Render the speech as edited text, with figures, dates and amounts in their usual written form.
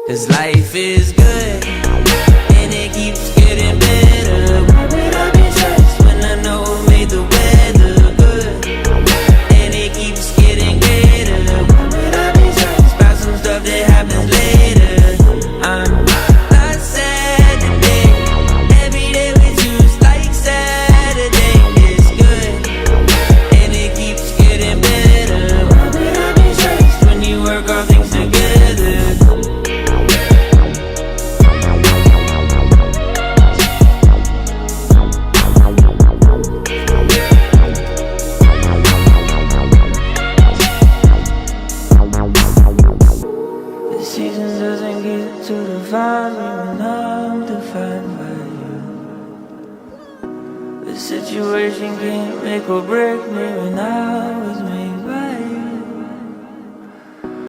'Cause life is good, and it keeps getting better. Why would I be stressed when I know who made the weather good? And it keeps getting greater. Why would I be stressed about some stuff that happens later? I'm not sad today. Every day with you's like Saturday. It's good, and it keeps getting better. Why would I be stressed when you work all things together? The season doesn't get to define me when I'm defined by you. The situation can't make or break me when I was made.